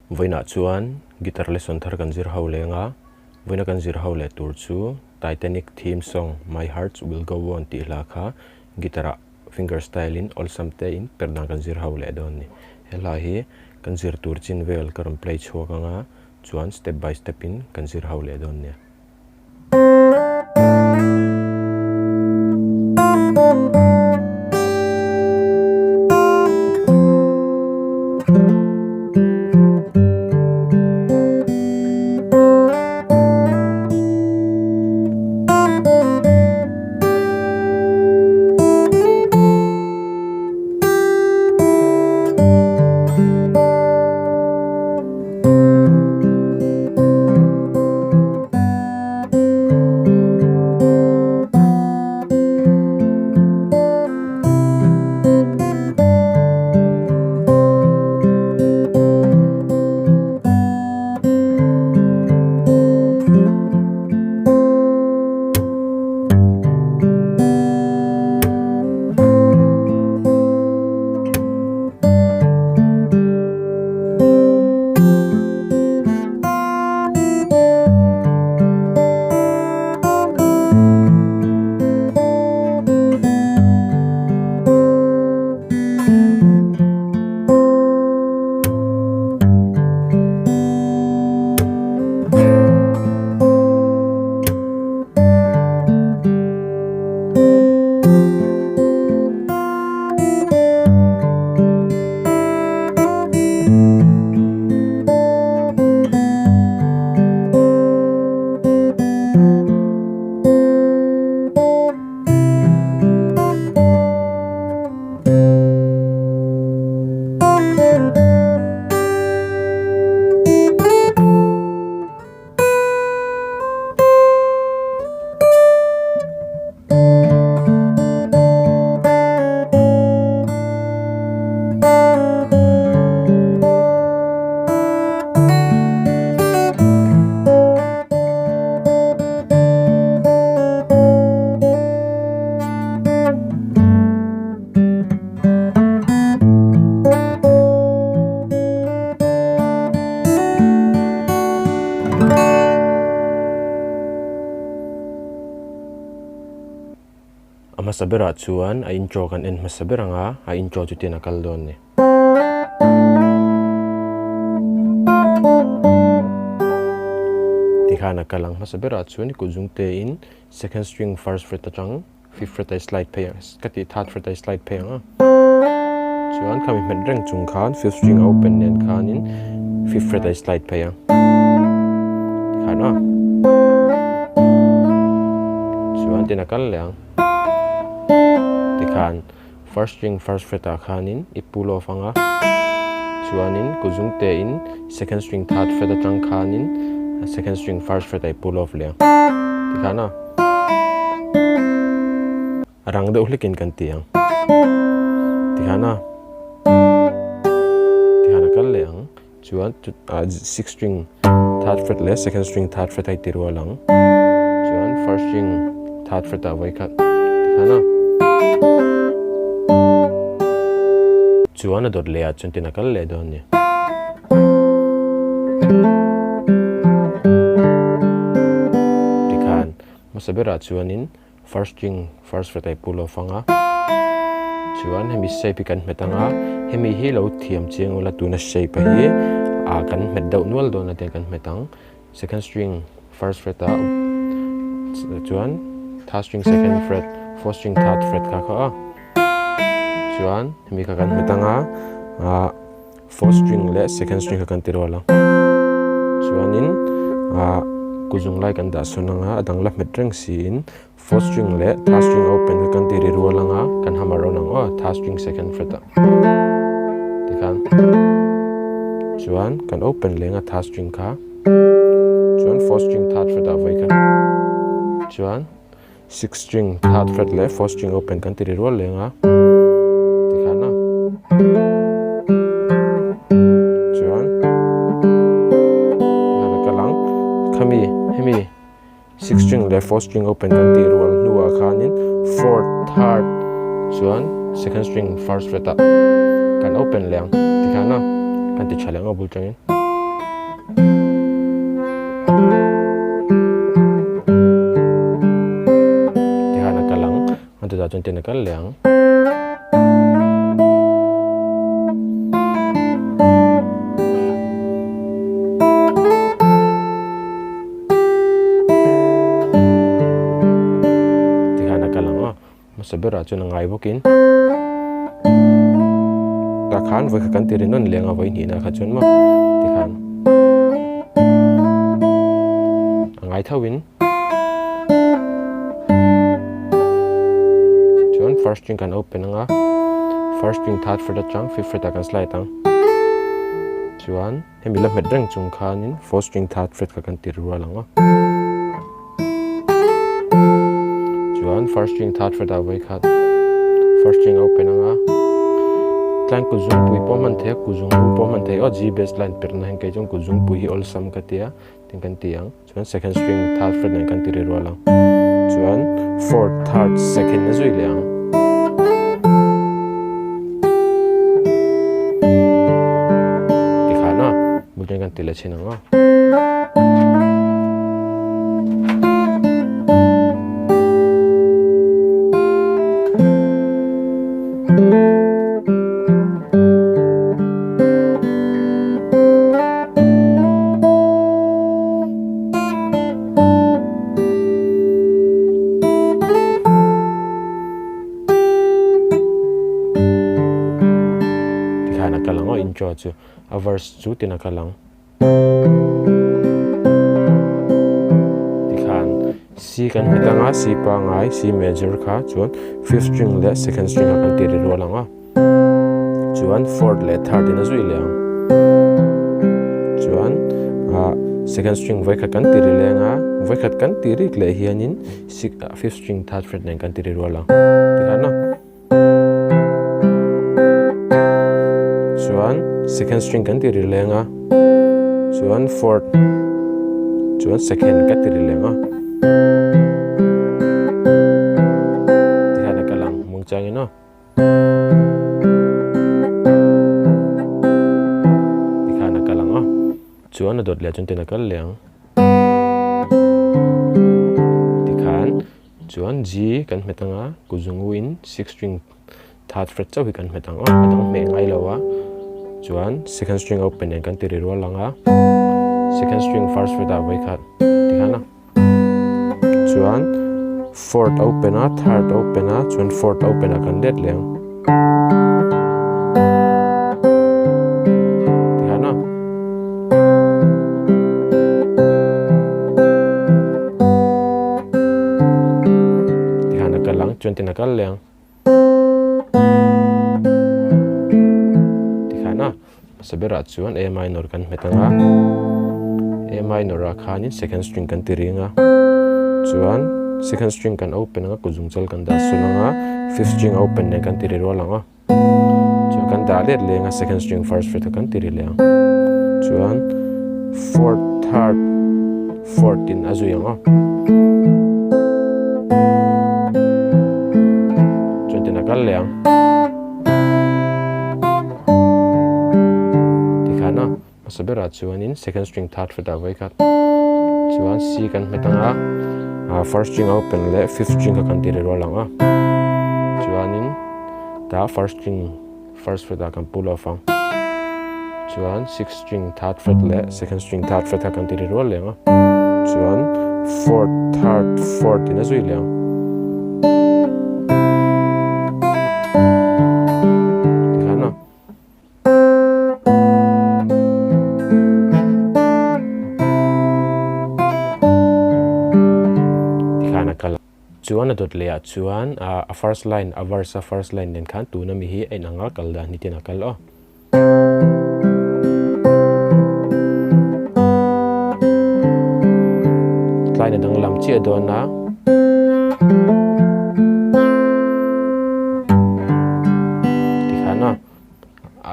Voina chuan guitar lesson thar kan zir ho lenga voina kan zir ho le tur chu Titanic theme song My Heart Will Go On ti kha guitar fingerstyle in all samte in perna kan zir ho le don ni hela hi kan zir tur chin vel karon play chhuak anga chuan step by step in kan zir ho le don ni Masabera chuan a intro kan en masaberanga a intro chu tin akal don ni tikhana kalang masabera chuan kuzung te in second string first fret atang fifth fret a slide pe kati third fret a slide pe anga chuan kami medreng chung khan fifth string open nen khan in fifth fret a slide pe tikhana chuan tin akal leang tikhan first string first fret a khanin I pull off anga chuanin kuzung te in second string third fret atang khanin second string first fret I pull off le tikhana rang de uhlikin kan tiang tikhana kal leang chuan sixth string third fret le second string third fret I tirwa lang chuan first string third fret a vai khat tikhana chuan a dot le a chun tin akal le don ni tikhan masabera chuanin first string first fret I pull off anga chuan hemi shape kan metanga hemi hi lo thiam chiang ola tuna shape hi a kan met dau nual don ate kan metang second string first fret a chuan third string second fret fourth string third fret kha chuan hemi ka kan metanga fourth string le second string ka kan tirwala chuanin kuzung lai kan da sunanga adang la metreng sin fourth string le third string open ka kan tirirwalanga kan hamaronang third string second fret tikhan chuan kan open lenga third string kha chuan fourth string third fret a vai kha chuan sixth string third fret le fourth string open kan tirirwal lenga tikhana chuan tikhana kalang khami hemi sixth string le fourth string open kan tirirwal nuwa khanin fourth third chuan second string first fret a kan open leng tikhana kan ti chaleng abul tangin thì hana kalang antu da chun tin kal liang thì hana kalang masabera chun ngai bokin ka khan voi kan tirin non lenga voi ni na kha chun ma ti khan ngai thawin chun first string kan open nga first string third fret chang fifth fret kan slide tang chuan hemi la met reng chung khanin fourth string third fret ka kan tir ruwa langa chuan first string third fret a voi khat first string open nga tlang kuzung pui poman the kuzung poman the o g baseline perna heng kai jong kuzung pui all sam ka tia ting kan tiang chuan second string third fret nen kan tiri ro lang chuan fourth third second na zui liang ti khana muljen kan tila china nga intro chu a verse chu tina kalang tikhan C kan hitanga C pa ngai C major kha chuan fifth string le second string kan tiri ro langa chuan fourth le third in a zui liang chuan second string voi khat kan tiri lenga voi khat kan tiri le hianin fifth string third fret nen kan tiri ro lang tikhan na chuan second string kan tiri lenga chuan fourth chuan second kan tiri lenga tikhan kalang mung changin no tikhan kalang chuan dot le chun tin kal leng tikhan chuan G kan metanga kuzung win sixth string third fret chawi kan metang adang me ngai lawa chuan second string open nen kan tiri ro langa second string first fret a voi khat tikhana chuan fourth open a third open a chuan fourth open a kan det leng tikhana tikhana kalang chuan tin kal leng sabera chuan A minor kan metanga A minor a khanin second string kan tiringa chuan second string kan open nga kuzung chal kan da sunanga fifth string open ne kan tiri ro langa chuan kan da let lenga second string first fret kan tiri leng chuan fourth third 14 azuyanga chuan tin kal leng sabera chuanin second string third fret a voi khat chuan C kan metanga first string open le fifth string ka kan tiri ro langa chuanin ta first string first fret a kan pull off chuan sixth string third fret le second string third fret a kan tiri ro lenga chuan fourth third fourth in a zui leng chuan dot le chuan a first line a verse a first line nen khan tu na mi hi ai nanga kal da ni tina kal line dang lam chi adona tikhana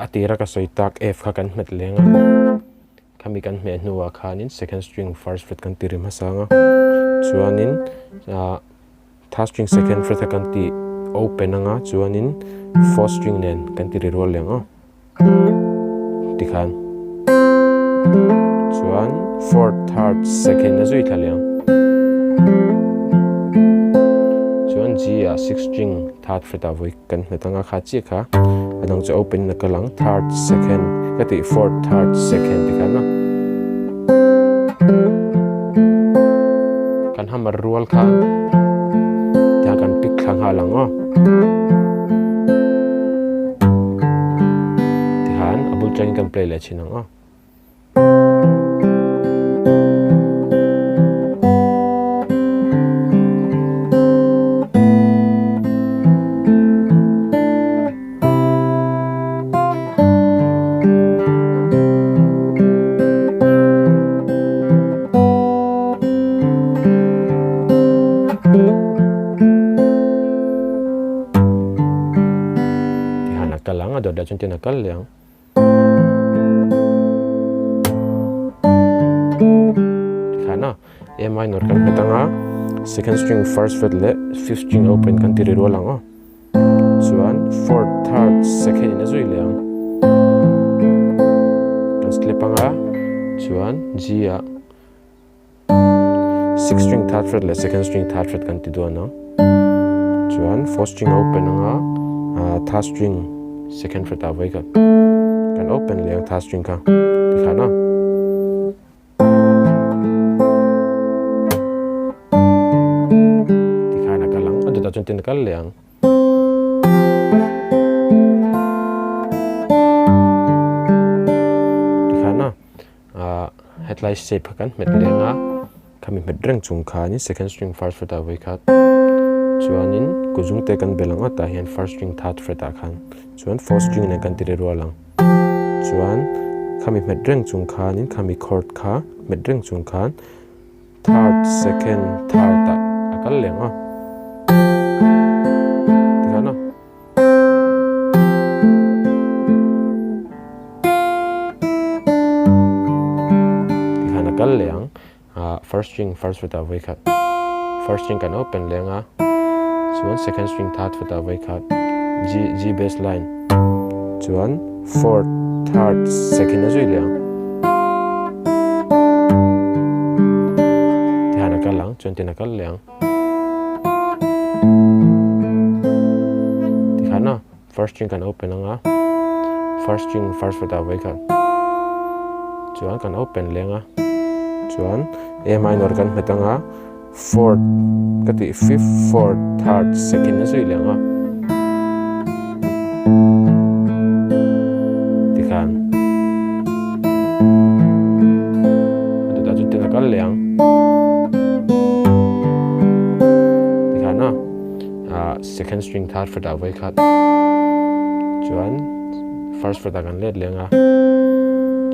atira ka soitak F kha kan met lenga kami kan me nuwa khanin second string first fret kan tiri masanga chuanin third string second fret kan ti open nga chuanin fourth string nen kan tiri ro lenga tikhan chuan 4th 3rd 2nd na zui thaliang chuan G a 6th string 3rd fret a voi kan hmetanga kha chi kha anang chu open na kalang 3rd 2nd kati 4th 3rd 2nd tikana kan hamar rual kha ta kan pick thlang halang o tihan abul train kan play le chinang o kalang ado da chunti nakal liang kana A minor kan metanga 2nd string 1st fret le 5th string open kan tiri ro lang o chuan 4th 3rd 2nd in azui liang kan slepanga chuan G a 6th string 3rd fret le 2nd string 3rd fret kan ti do na chuan 4th string open anga 3rd string 2nd fret away kan open liang 3rd string ka dikhana dikhana kalang ado da chuntin kal liang dikhana headlight shape kan met lenga kami met reng chung kha ni 2nd string 1st fret away kha chuanin kuzung te kan belanga ta hian 1st string 3rd fret a khan chuan 4th string ne kan tiri ro lang chuan kami met reng chung khan in kami chord kha met reng chung khan 3rd 2nd 3rd ta akal lenga tikana tikana kal leang 1st string 1st fret away kha 1st string kan open lenga chuan 2nd string 3rd fret away kha G bass line chuan 4th 3rd 2nd na zui liang tihan akal lang chuan tin akal liang tikhana 1st string kan open anga 1st string 1st fret away kha chuan kan open lenga chuan A minor kan hmetanga 4th kati 5th 4th 3rd 2nd na zui liang a tikhan ado da chuntin akal liang tikhana 2nd string 3rd fret away kha chuan 1st fret kan let lenga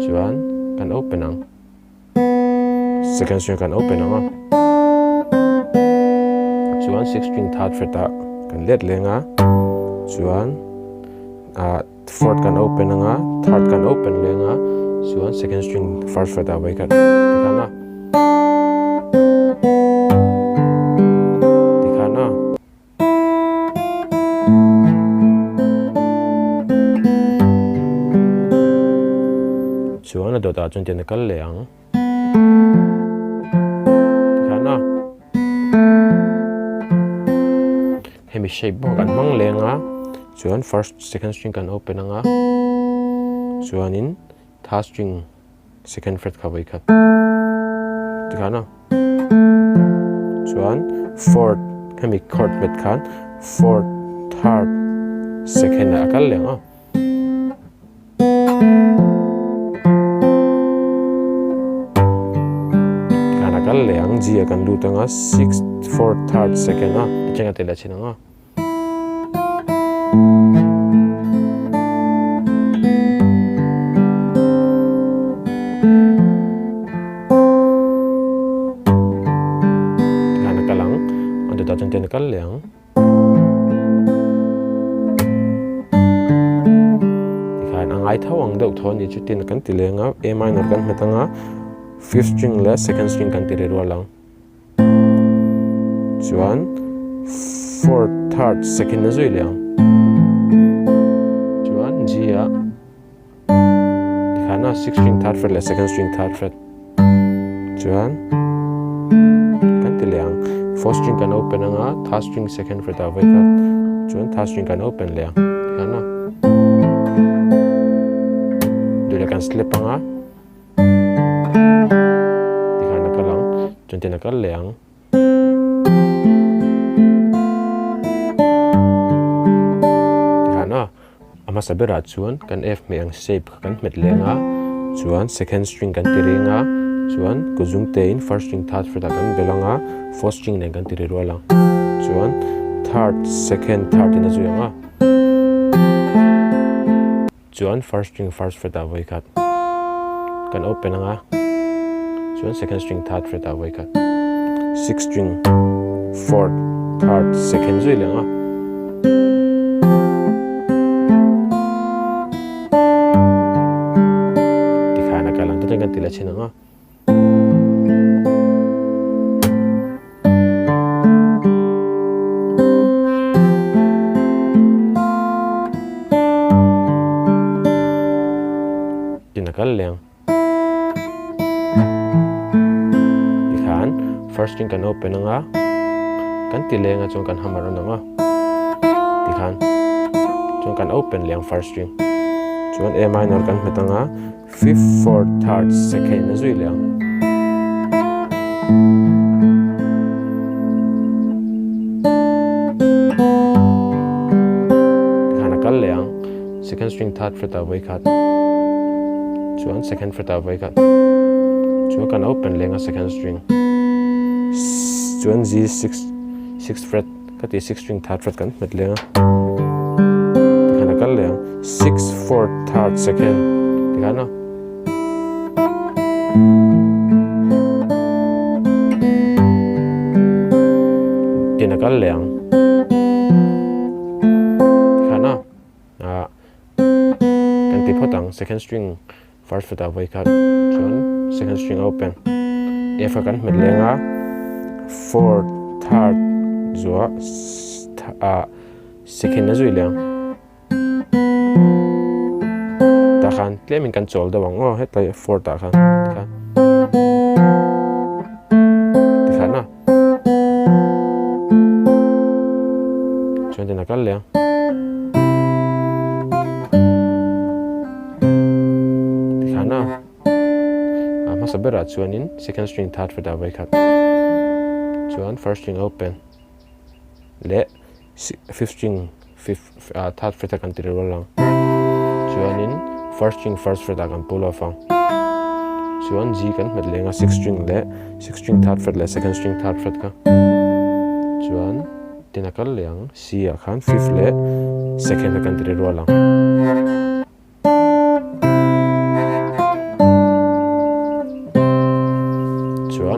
chuan kan open ang 2nd string kan open anga chuan 6th string 3rd fret kan let lenga chuan 4th kan open anga 3rd kan open lenga chuan 2nd string 1st fret away kha tikhana chuan ado da chuntin kal leang tikhana hemi shape bo kan mang lenga chuan 1st 2nd string kan open anga chuanin 3rd string 2nd fret kha vai kha tikhana chuan 4th hemi chord met khan 4th 3rd 2nd akal lenga kal leang G akan lutanga 6th 4th 3rd 2nd a chenga tela chinanga kana kalang ando ta chen kal leang tikhan angai thawang deuh thoni chutin kan tilenga A minor kan metanga 5th string le 2nd string kan tiri ro lang chuan 4th 3rd 2nd na zui liang chuan G a tikhana 6th string 3rd fret le 2nd string 3rd fret chuan kan ti liang fourth string kan open anga third string second fret a vai khat chuan third string kan open liang tikhan na dui kan slip anga tikhan na kalang chuan tin kal liang tikhan na ama sabera chuan kan F me ang shape kan met lenga chuan second string kan ti ringa chuan ko zoom te in first string third fret kan belanga fourth string nen kan ti ri rola chuan third second third in azuanga chuan first string first fret a vai khat kan open anga chuan second string third fret a vai khat sixth string fourth third second zui lenga tikhana kalang te kan ti la chinanga kal liang tikhan first string kan open anga kan ti lenga chung kan hammer anga tikhan chung kan open liang first string chuan A minor kan metanga fifth fourth third second na zui liang tikhan kal liang second string third fret a vai khat chuan second fret a vai khat chuan kan open lenga second string chuan G sixth fret kati sixth string third fret kan met lenga tikhan kal leng sixth fourth third second tikhan na tin kal leng tikhan na kan ti photang second string first fret a vai khat chuan second string open F kan met lenga fourth third zuwa second na zui liang ta khan tlemin kan chol dawang o hetlai fourth ta khan tikhan na chuan tin kal liang sabera chuan in second string third fret a vai khat chuan first string open le fifth string third fret kan ti ro lang chuan in first string first fret kan pull off chuan G kan met lenga sixth string third fret le second string third fret ka chuan tinakal liang C a khan fifth le second kan ti ro lang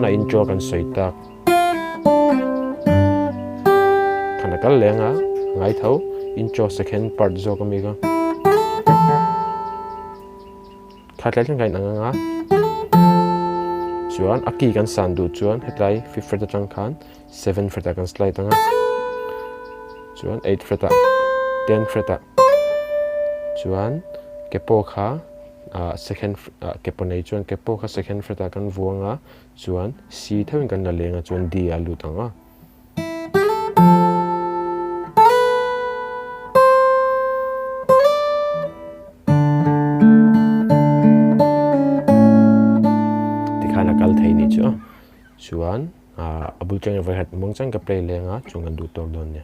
na intro kan soitak kana kal lenga ngai tho intro second part zo ka mi ga khatlai ngai nanga chuan aki kan san du chuan hetlai fifth fret atang khan 7 fret kan slide anga chuan 8 fret 10 fret chuan kepo kha second kepo nei chuan kepo kha second fret kan vuanga chuan C thawin kan na lenga chuan D a lut anga tikhana kal thei ni chu chuan abul chang vai hat mong chang ka play lenga chung an du tor don ne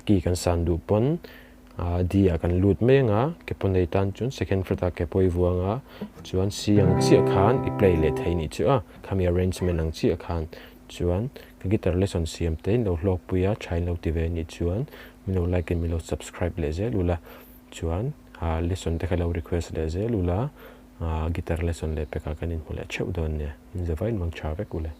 ki kan san du pon dia kan lut me nga ke pon nei tan chun second fret a ke poi vuanga chuan C ang chi khan I play le thei ni chu a khami arrangement ang chi khan chuan ka guitar lesson siam te no hlawkpui a thain lo ti ve ni chuan mino like and mino subscribe le ze lula chuan lesson te khalo request le ze lula guitar lesson le peka kanin hole cheu don ne in the vain mang cha ve kule